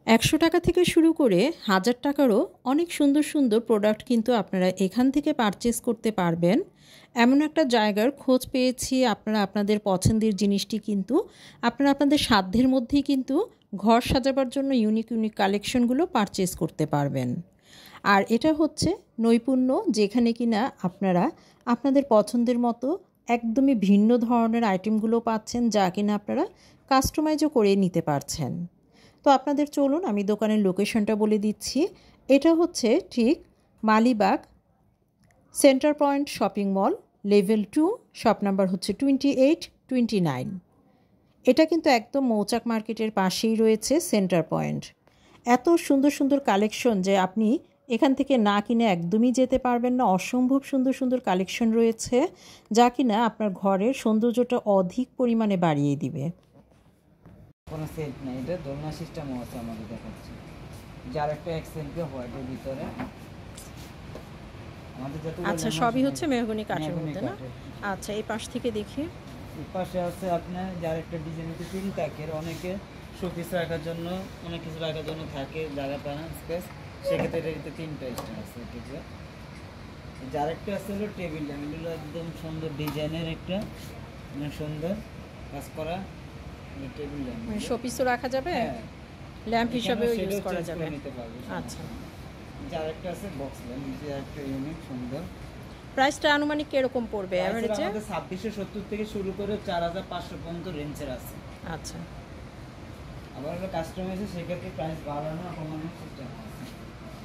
১০০ টাকা থেকে শুরু করে ১০০০ টাকারও অনেক সুন্দর সুন্দর প্রোডাক্ট কিন্তু আপনারা এখান থেকে পারচেজ করতে পারবেন। এমন একটা জায়গার খোঁজ পেয়েছি, আপনারা আপনাদের পছন্দের জিনিসটি কিন্তু আপনারা আপনাদের সাধ্যের মধ্যেই কিন্তু ঘর সাজাবার জন্য ইউনিক ইউনিক কালেকশনগুলো পারচেজ করতে পারবেন। আর এটা হচ্ছে নৈপুণ্য, যেখানে কিনা আপনারা আপনাদের পছন্দের মতো একদমই ভিন্ন ধরনের আইটেমগুলো পাচ্ছেন, যা কিনা আপনারা কাস্টমাইজও করে নিতে পারছেন। তো আপনাদের চলুন আমি দোকানের লোকেশনটা বলে দিচ্ছি। এটা হচ্ছে ঠিক Malibagh centre point shopping mall, level 2, shop number হচ্ছে 2829। এটা কিন্তু একদম মৌচাক মার্কেটের পাশেই রয়েছে সেন্টার পয়েন্ট। এত সুন্দর সুন্দর কালেকশন যে আপনি এখান থেকে না কিনে একদমই যেতে পারবেন না। অসম্ভব সুন্দর সুন্দর কালেকশন রয়েছে, যা কিনা আপনার ঘরের সৌন্দর্যটা অধিক পরিমাণে বাড়িয়ে দিবে। কোনো সেট নেই, এটা দোলনা সিস্টেমও আছে আমাদের দেখাচ্ছি, যার একটা এক্সেলকে হোয়াইটের ভিতরে আমাদের যত। আচ্ছা, সবই হচ্ছে মেহগনি কাঠের মধ্যে না? আচ্ছা, এই পাশ থেকে দেখি। এই পাশে আছে আপনার যার একটা ডিজাইন তিন তাকের, অনেকে শোপিস রাখার জন্য অনেক কিছু রাখার জন্য থাকে, জায়গা পায় না, স্পেস, সেক্ষেত্রে এটাতে তিনটা স্ট্যান্ড আছে। ঠিক আছে, যার একটা আছে হলো টেবিল ল্যাম্প, এগুলো একদম সুন্দর ডিজাইনের একটা সুন্দর কাজ করা টেবিল ল্যাম্প, মানে শোপিসও রাখা যাবে, ল্যাম্প হিসাবেও ইউজ করা যাবে। আচ্ছা, যার একটা আছে বক্স ল্যাম্প, যে একটা ইউনিক সুন্দর। প্রাইসটা আনুমানিক কিরকম পড়বে এভারেজে? আমাদের 2670 থেকে শুরু করে 4500 পর্যন্ত রেঞ্জের আছে। আচ্ছা, আবার হলো কাস্টমাইজে সেক্ষেত্রে প্রাইস বাড়ানো কমানোর সিস্টেম আছে।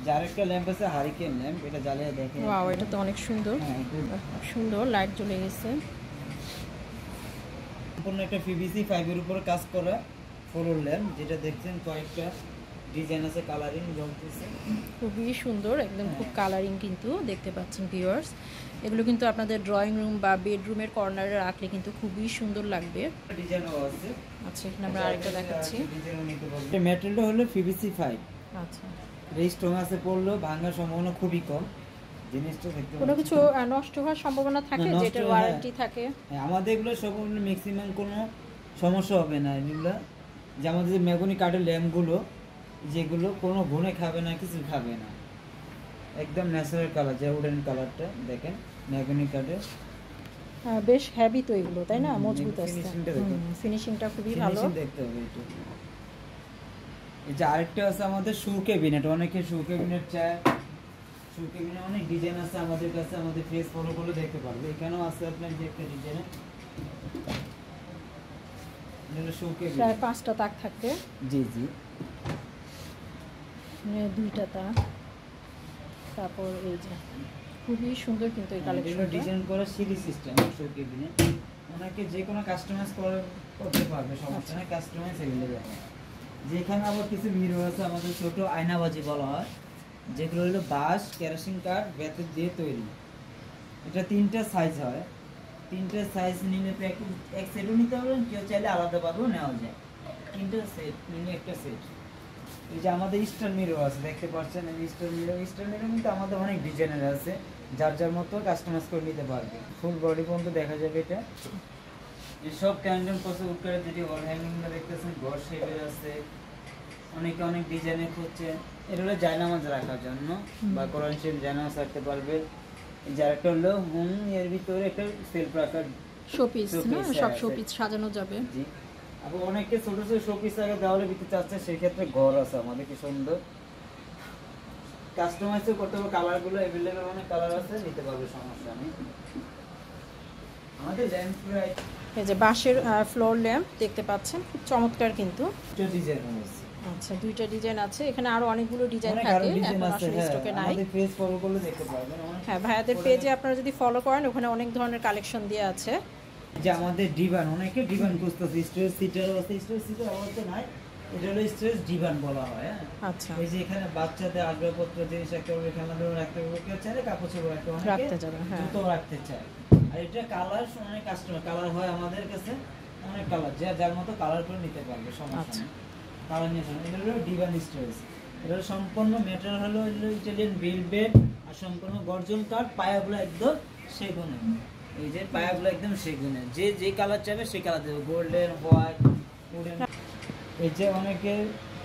যার একটা ল্যাম্প আছে হারিকেন ল্যাম্প, এটা জ্বালিয়ে দেখেন। ওয়াও, এটা তো অনেক সুন্দর। সুন্দর লাইট জ্বলে গেছে। সম্পূর্ণ একটা পিভিসি ফাইবার উপরে কাজ করা ফ্লোর ল্যাম্প, যেটা দেখছেন কয়েকটা ডিজাইন আছে, কালারিং জ্বলতেছে, খুবই সুন্দর, একদম খুব কালারিং কিন্তু দেখতে পাচ্ছেন ভিউয়ার্স। এগুলো কিন্তু আপনাদের ড্রয়িং রুম বা বেডরুমের কর্নারে রাখলে কিন্তু খুবই সুন্দর লাগবে। ডিজাইনও আছে। আচ্ছা, এখানে আমরা আরেকটা দেখাচ্ছি। এটা ম্যাটেরিয়ালটা হলো পিভিসি ফাইবার। আচ্ছা, রেস্টং আছে, পড়লেও ভাঙার সম্ভাবনা খুবই কম। জিনিসটা দেখতে কোনো কিছু নষ্ট হওয়ার সম্ভাবনা থাকে, যেটা ওয়ারেন্টি থাকে। হ্যাঁ, আমাদের এগুলো সব ম্যাক্সিমাম কোনো সমস্যা হবে না। এগুলো যে আমাদের যে মেহগনি কাঠের ল্যাম্পগুলো, যেগুলো কোনো ঘুনে খাবে না, কিছু খাবে না, একদম ন্যাচারাল কালার, যে উডেন কালারটা দেখেন মেহগনি কাঠের। বেশ হেভি তো এগুলো, তাই না? মজবুত আছে, ফিনিশিংটা খুবই ভালো দেখতে হবে। এটা এই যে আরেকটা আছে আমাদের শু ক্যাবিনেট, অনেকে শু ক্যাবিনেট চায়। শু ক্যাবিনেট অনেক ডিজাইন আছে আমাদের কাছে, আমাদের ফেস ফলো করে দেখতে পারবে। এখানেও আছে আপনার যে একটা ডিজাইন, এটা শু ক্যাবিনেট, প্রায় 5টা তাক থাকবে। জি জি, দুইটা তাক। তারপর এই যে খুবই সুন্দর কিন্তু এই কালেকশনটা, ডিজাইন করা সিরিজ সিস্টেম শু ক্যাবিনেট। অনেকে যে কোনো কাস্টমাইজ করতে পারবে, সমস্যা নেই, কাস্টমাইজ এগুলো দেখেন। যেখানে আবার কিছু মিরর আছে, আমাদের ছোট আয়নাবাজি বলা হয়, যেগুলো হলো বাঁশ, কেরোসিন কাঠ, বেতের দিয়ে তৈরি। এটা 3টা সাইজ হয়, 3টা সাইজ নিলে তো এক সেটও নিতে পারবেন, কেউ চাইলে আলাদাভাবেও নেওয়া যায়। 3টা সেট নিলে একটা সেট। এই যে আমাদের স্টার মিরর আছে, দেখতে পাচ্ছেন এই স্টার মিরর কিন্তু আমাদের অনেক ডিজাইনের আছে, যার যার মতো কাস্টমাইজ করে নিতে পারবে। ফুল বডি পর্যন্ত দেখা যাবে। এটা এসব ক্যান্ডেল পসে উৎকারে যেটি ওয়াল হ্যাঙ্গিংটা দেখতেছেন, ঘর শেপের আছে, অনেকে অনেক ডিজাইনে খুঁজছে। এটা হলো জায়নামাজ রাখার জন্য, বা কোরআন শরীফ জায়নামাজ রাখতে পারবে। যার একটা হলো এর ভিতরে একটা সেলফ রাখার শোপিস, না সব শোপিস সাজানো যাবে। জি, আবার অনেকে ছোট ছোট শোপিস আগে দেওয়ালে ভিতরে চাচ্ছে, সেই ক্ষেত্রে ঘর আছে আমাদের কি সুন্দর কাস্টমাইজ করতে হবে। কালারগুলো अवेलेबल, অনেক কালার আছে, নিতে পারবে, সমস্যা নেই। আমাদের ল্যাম্প প্রাইস, এই যে বাঁশের ফ্লোর ল্যাম্প দেখতে পাচ্ছেন, খুব চমৎকার কিন্তু ডিজাইন হয়েছে। আচ্ছা, 2টা ডিজাইন আছে, এখানে আরো অনেকগুলো ডিজাইন থাকে, এখন আসলে স্টকে নাই। আমাদের পেজ ফলো করলে দেখতে পারবেন। হ্যাঁ, ভাইয়াদের পেজে আপনারা যদি ফলো করেন, ওখানে অনেক ধরনের কালেকশন দেয়া আছে। যে আমাদের ডিভান, অনেকে ডিভান খুঁজতেছে, স্টোরেজ সিটারও আছে, স্টোরেজ সিটার অবস্থা নাই, এটা হলো স্টোরেজ ডিভান বলা হয়। আচ্ছা, এই যে এখানে বাচ্চাদের আসবাবপত্র জিনিস রাখতে পারবে, খেলাধুলা রাখতে পারবে, কেউ চাইলে কাপড় চোপড় রাখতে যাবে, জুতো রাখতে চায়। আর এটা কালার অনেক কাস্টমার কালার হয় আমাদের কাছে, অনেক কালার, যে যার মতো কালার করে নিতে পারবে, সমস্যা নেই। কালার নিয়ে এটা হলো ডিভান স্টোরেজ। এটা সম্পূর্ণ ম্যাটেরিয়াল হলো ইটালিয়ান ভেলভেট, আর সম্পূর্ণ গর্জন কাঠ, পায়াগুলো একদম সেগুনের। এই যে পায়াগুলো একদম সেগুনের, যে কালার চাইবে সেই কালার দেবে, গোল্ডেন, হোয়াইট, উডেন। এই যে অনেকে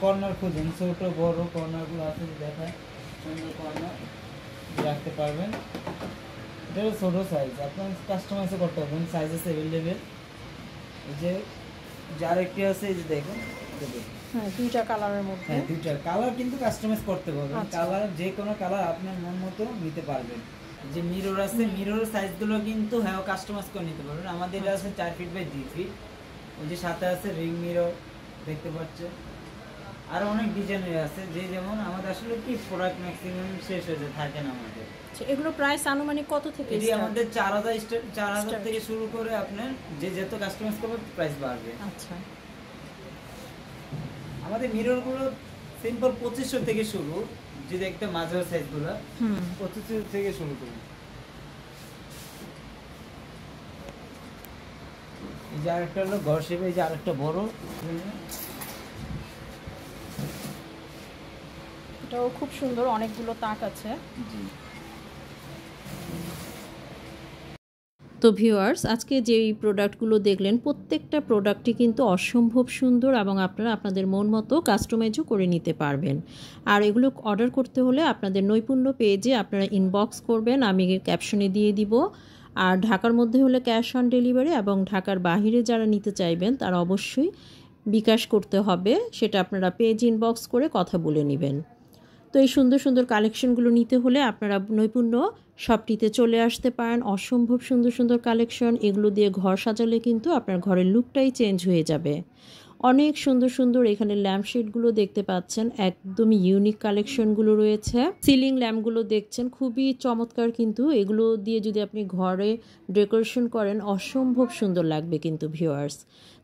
কর্নার খুঁজেন, ছোট বড় কর্নারগুলো আছে দেখায়, সুন্দর কর্নার রাখতে পারবেন। এটা হলো ছোটো সাইজ, আপনার কাস্টমাইজও করতে পারবেন, সাইজ আছে অ্যাভেলেবেল। এই যে যার একটি আছে, এই যে দেখুন, হ্যাঁ, দুইটা কালারের মধ্যে। হ্যাঁ, দুইটা কালার কিন্তু কাস্টমাইজ করতে পারবেন। আচ্ছা। কালার যে কোনো কালার আপনার মন মতো নিতে পারবেন। যে মিরর আছে, মিররের সাইজগুলো কিন্তু হ্যাঁ কাস্টমাইজ করে নিতে পারবেন। আমাদের এটা আছে 4 ফিট বাই 2 ফিট। ওই যে সাথে আছে রিং মিরর দেখতে পাচ্ছেন। আর অনেক ডিজাইনের আছে, যে যেমন আমাদের আসলে কি প্রোডাক্ট ম্যাক্সিমাম শেষ হয়ে যায়, থাকে না আমাদের। আচ্ছা, এগুলো প্রাইস আনুমানিক কত থেকে এটি স্টার্ট? আমাদের 4000 থেকে শুরু করে আপনার যে যত কাস্টমাইজ করবে প্রাইস বাড়বে। আচ্ছা, আমাদের মিররগুলো সিম্পল 2500 থেকে শুরু, যদি একটা মাঝারি সাইজগুলো 2500 থেকে শুরু করি। এই যে আরেকটা হলো ঘর শেপে, এই যে আরেকটা বড়, এটাও খুব সুন্দর, অনেকগুলো তাক আছে। জি। তো ভিউয়ার্স, আজকে যেই প্রোডাক্টগুলো দেখলেন প্রত্যেকটা প্রোডাক্টই কিন্তু অসম্ভব সুন্দর এবং আপনারা আপনাদের মন মতো কাস্টমাইজও করে নিতে পারবেন। আর এগুলো অর্ডার করতে হলে আপনাদের নৈপুণ্য পেজে আপনারা ইনবক্স করবেন, আমি ক্যাপশনে দিয়ে দিব। আর ঢাকার মধ্যে হলে ক্যাশ অন ডেলিভারি, এবং ঢাকার বাইরে যারা নিতে চাইবেন তারা অবশ্যই বিকাশ করতে হবে, সেটা আপনারা পেজ ইনবক্স করে কথা বলে নেবেন। তো এই সুন্দর সুন্দর কালেকশনগুলো নিতে হলে আপনারা নৈপুণ্য শপটিতে চলে আসতে পারেন। অসম্ভব সুন্দর সুন্দর কালেকশন, এগুলো দিয়ে ঘর সাজালে কিন্তু আপনার ঘরের লুকটাই চেঞ্জ হয়ে যাবে। অনেক সুন্দর সুন্দর এখানে ল্যাম্পশেডগুলো দেখতে পাচ্ছেন, একদমই ইউনিক কালেকশনগুলো রয়েছে। সিলিং ল্যাম্পগুলো দেখছেন, খুবই চমৎকার, কিন্তু এগুলো দিয়ে যদি আপনি ঘরে ডেকোরেশন করেন অসম্ভব সুন্দর লাগবে কিন্তু ভিউয়ার্স।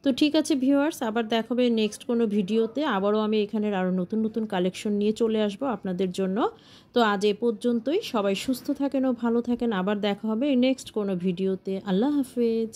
তো ঠিক আছে ভিউয়ার্স, আবার দেখাবে নেক্সট কোনো ভিডিওতে। আবারও আমি এখানের আরও নতুন নতুন কালেকশন নিয়ে চলে আসব আপনাদের জন্য। তো আজ এ পর্যন্তই, সবাই সুস্থ থাকেন ও ভালো থাকেন। আবার দেখা হবে নেক্সট কোনো ভিডিওতে। আল্লাহ হাফেজ।